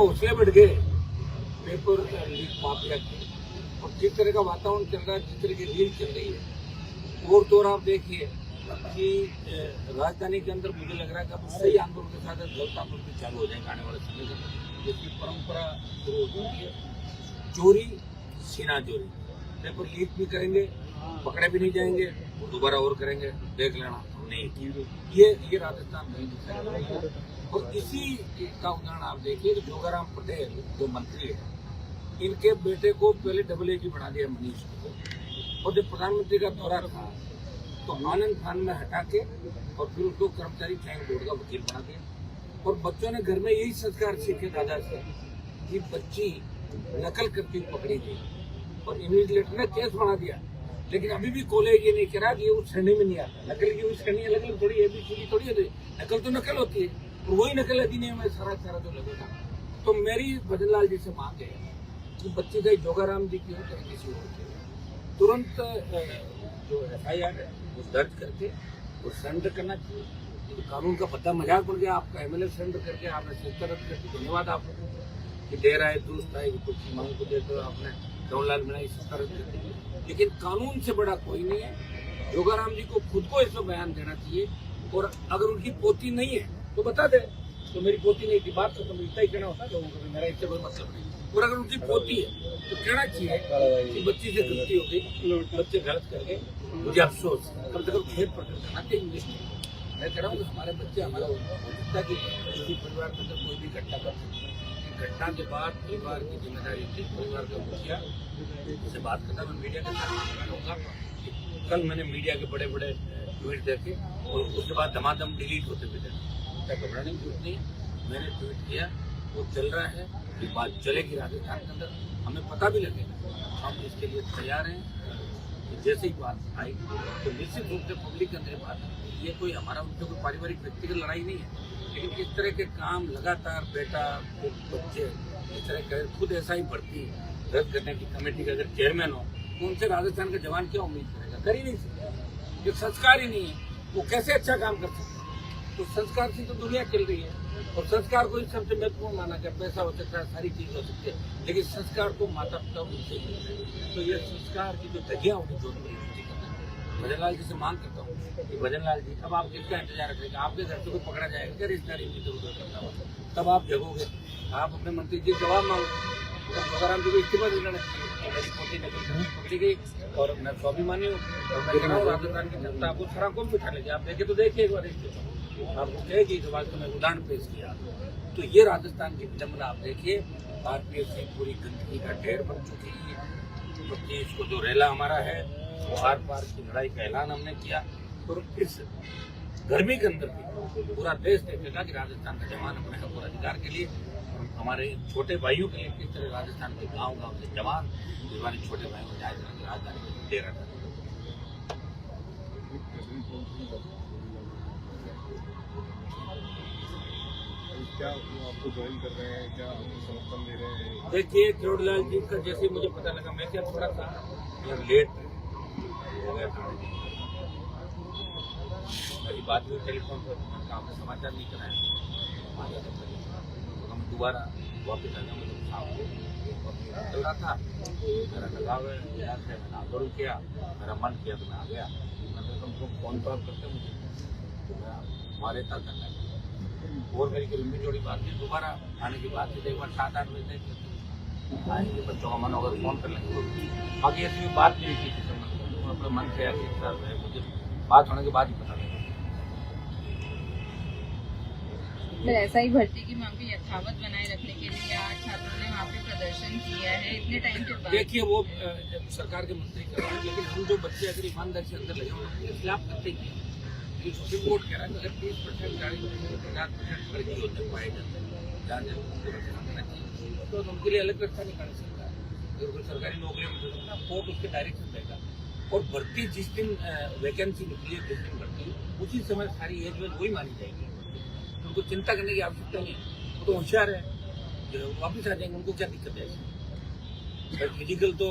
हौसले बढ़ गए पेपर लीक माफिया के, और जिस तरह का वातावरण चल रहा है, जिस तरह की रील चल रही है, और तो और आप देखिए कि राजधानी के अंदर मुझे लग रहा है कि अब सही आंदोलन के साथ गलत आंदोलन भी चालू हो जाएगा आने वाले समय के अंदर, जिसकी परंपरा शुरू हो चुकी है। चोरी सीना चोरी, पेपर लीक भी करेंगे, पकड़े भी नहीं जाएंगे, दोबारा और करेंगे, देख लेना नहीं, ये राजस्थान नहीं दिखाएगा। और इसी का उदाहरण आप देखिए कि जोगाराम पटेल जो मंत्री है, इनके बेटे को पहले AA बना दिया मनीष को, और जब प्रधानमंत्री का दौरा था तो आनंद खान में हटा के और फिर उसको कर्मचारी चयन बोर्ड का वकील बना दिया। और बच्चों ने घर में यही संस्कार सीखे दादा से कि बच्ची नकल करती हुई पकड़ी गई और इन्विजिलेटर ने केस बना दिया, लेकिन अभी भी कॉलेज ये नहीं कह रहा कि ये उस श्रेणी में नहीं आता। नकल की उस श्रेणी अलग अलग थोड़ी ABCD थोड़ी है, नकल तो नकल होती है, और वही नकल अधिनियम में सारा जो लगेगा। तो मेरी भजनलाल जी से मांग है कि बच्ची का जोगाराम जी की हो चाहे किसी और की, तुरंत जो FIR है वो दर्ज करके और सरेंडर करना चाहिए। तो कानून का पता मजाक बन गया, आपका MLA सरेंडर करके आपने शिक्षा रद्द कर दी, धन्यवाद आप लोगों को कि दे रहा है दुरुस्त है, कुछ मांग को दे तो आपने जवाहरलाल बनाई शिक्षा रद्द कर दी। लेकिन कानून से बड़ा कोई नहीं है। जोगाराम जी को खुद को इसमें बयान देना चाहिए, और अगर उनकी पोती नहीं है तो बता दे तो मेरी पोती नहीं थी, बात खत्म, इतना ही कहना होता लोगों को, मेरा इससे कोई मतलब नहीं। और अगर उनकी पोती है तो कहना चाहिए कि बच्ची से गलती हो गई, बच्चे गलत कर गए, मुझे अफसोस, कम से कम खेद प्रकट करना चाहिए। मैं कह रहा हूँ कि हमारे बच्चे हमारा हो सकता है कि किसी परिवार के अंदर कोई भी घटना कर सकते हैं, घटना के बाद परिवार की जिम्मेदारी थी परिवार का मुखिया से बात करना। मैं मीडिया के साथ होगा, कल मैंने मीडिया के बड़े बड़े ट्वीट देखे और उसके बाद धमाधम डिलीट होते हुए देखे, क्या घबराने की जरूरत नहीं है। मैंने ट्वीट किया, वो चल रहा है, ये बात चलेगी राजस्थान के अंदर, हमें पता भी लगेगा, हम इसके लिए तैयार हैं। जैसे ही बात आई तो निश्चित रूप से पब्लिक के अंदर बात है, ये कोई हमारा उनसे कोई पारिवारिक व्यक्तिगत लड़ाई नहीं है, लेकिन इस तरह के काम लगातार बेटा बच्चे इस तरह के खुद SI भर्ती रद्द करने की कमेटी का अगर चेयरमैन हो तो उनसे राजस्थान का जवान क्या उम्मीद करेगा, कर ही नहीं सकता। जो संस्कार ही नहीं है वो कैसे अच्छा काम कर सकते हैं। तो संस्कार से तो दुनिया चल रही है, और संस्कार को सबसे महत्वपूर्ण माना गया। पैसा हो सकता है, सारी चीज हो सकती है, लेकिन संस्कार को माता पिता उनसे मिलता है। तो ये संस्कार की जो धज्जियां होगी जो भजनलाल जी से मांग करता हूँ कि भजनलाल जी अब आप किसका इंतजार रखेंगे, आपके घर से कोई पकड़ा जाएगा क्या रिश्तेदारी में इधर उधर करता हुआ, तब आप जगोगे, आप अपने मंत्री जी जवाब मांगो। जोगाराम जी को इस्तीफा देना चाहिए, मेरी पोती नकल पकड़ी गई और मैं स्वाभिमानी हूँ, और मैं कह रहा हूँ राजस्थान की जनता आपको खरा कौन बिठा लेगी, आप देखे तो देखिए एक बार इस्तीफा, आप कहेगी तो वास्तव में उदाहरण पेश किया। तो ये राजस्थान की विडम्बना आप देखिए, RPSC पूरी गंदगी का ढेर बन चुकी है। तो इसको जो रेला हमारा है वो आर पार की लड़ाई का ऐलान हमने किया, और इस गर्मी के अंदर भी पूरा देश देखेगा कि राजस्थान का जवान अपने हक और अधिकार के लिए, हमारे छोटे भाइयों के लिए किस तरह राजस्थान के गांव गांव से जवान हमारे छोटे भाइयों को राजधानी में दे रहा था। क्या आपको ज्वाइन कर रहे हैं, क्या आपको समर्थन दे रहे हैं? देखिए करोड़लाल जी का जैसे मुझे पता लगा, मैं क्या थोड़ा सा लेट हो गया था, मेरी बात हुई टेलीफोन पर, काम में समाचार नहीं कराया, तो हम दोबारा वापस आ गया। मुझे चल रहा था, मेरा लगाव है, मैंने आंदोलन किया, मेरा मन किया तो मैं आ गया। मैंने तुमको फोन पर करते मुझे तो हमारे तक करना है, और मेरी कोई लंबी जोड़ी बात नहीं, दोबारा आने की बात है, एक बार 7-8 बजे आएंगे, बच्चों का मन होगा तो फोन कर लेंगे। बाकी ऐसी बात नहीं की तो अपने मन से है, मुझे बात होने के बाद ही पता लगा। SI भर्ती की मांग को यथावत बनाए रखने के लिए आज छात्रों ने वहाँ पे प्रदर्शन किया है, इतने टाइम के बाद। देखिए वो सरकार के मंत्री कर रहे हैं, लेकिन हम जो बच्चे अगर ईमानदारी से अंदर लगे होंगे इसलिए आप करते ही सुप्रीम कोर्ट कह रहा है अगर 30% 40% फर्जी होते पाए जाते हैं तो उनके लिए अलग रास्ता निकाल सकता है। अगर कोई सरकारी नौकरी में कोर्ट उसके डायरेक्शन देगा, और भर्ती जिस दिन वैकेंसी निकली है, जिस दिन भर्ती उसी समय सारी एज वेज वही मानी जाएगी। उनको चिंता करने की आवश्यकता नहीं है, वो तो होशियार है, वापिस आ जाएंगे, उनको क्या दिक्कत है। फिजिकल तो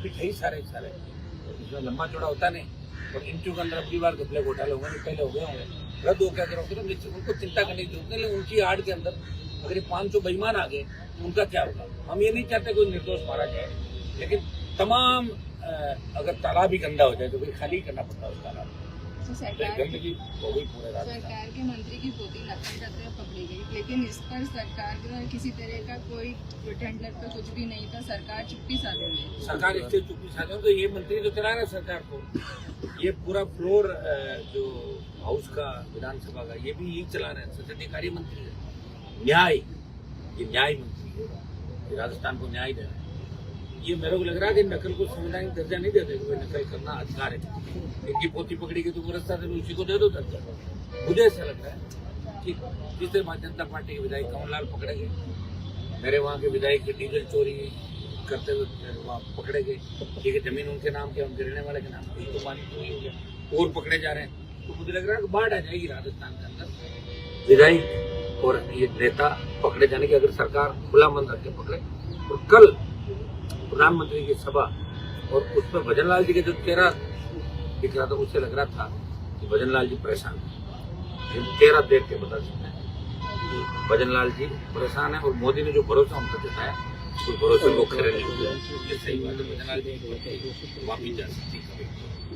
फिट है ही सारे, इसमें लंबा चौड़ा होता नहीं, और इंटरव्यू के अंदर अगली बार घपले घोटाले होंगे, पहले हो गए होंगे, रद्द हो क्या करोगे तो निश्चित उनको चिंता करने की जरूरत नहीं। उनकी आड़ के अंदर अगर ये 500 बेईमान आ गए तो उनका क्या होगा? हम ये नहीं चाहते कोई निर्दोष मारा जाए, लेकिन तमाम अगर तालाब ही गंदा हो जाए तो फिर खाली करना पड़ता है उस तालाब को। तो सरकार गंदगी हो गई पूरे राजस्थान। सरकार के मंत्री की पोती नकल करते हुए पकड़ी गई, लेकिन इस पर सरकार का किसी तरह का कोई टेंडर पे कुछ भी नहीं था, सरकार चुप्पी साधे हुई। सरकार इससे चुप्पी साधे तो ये मंत्री तो चला रहा है सरकार को, ये पूरा फ्लोर जो हाउस का विधानसभा का ये भी यही चला रहे हैं, सत्ताधिकारी मंत्री है। न्याय, ये न्याय मंत्री है, ये राजस्थान को न्याय दे रहे हैं। ये मेरे को लग रहा है कि नकल को संवैधानिक दर्जा नहीं देते, कोई नकल करना अधिकार है। इनकी पोती पकड़ी गई तो वो रास्ता से उसी को दे दो दर्जा। मुझे ऐसा लग रहा है कि जिस तरह भारतीय जनता पार्टी के विधायक कमललाल पकड़े गए, मेरे वहाँ के विधायक डीजल चोरी करते हुए वहाँ पकड़े गए, ठीक है, जमीन उनके नाम के, उनके रहने वाले के नाम पे, तो पानी चोरी हो गया और पकड़े जा रहे हैं। तो मुझे लग रहा है कि बाढ़ आ जाएगी राजस्थान के अंदर। विधायक और ये नेता पकड़े जाने की अगर सरकार खुला मन रख के पकड़े। और कल प्रधानमंत्री की सभा और उसमें भजन लाल जी के जो चेहरा दिख रहा था, उससे लग रहा था कि भजन लाल जी परेशान है। चेहरा देख के बता सकते हैं कि भजन लाल जी परेशान है। और मोदी ने जो भरोसा उन पर जताया उस भरोसे को खरे नहीं हुआ। ये सही बात है, भजन लाल जी वापिस जा सकती है।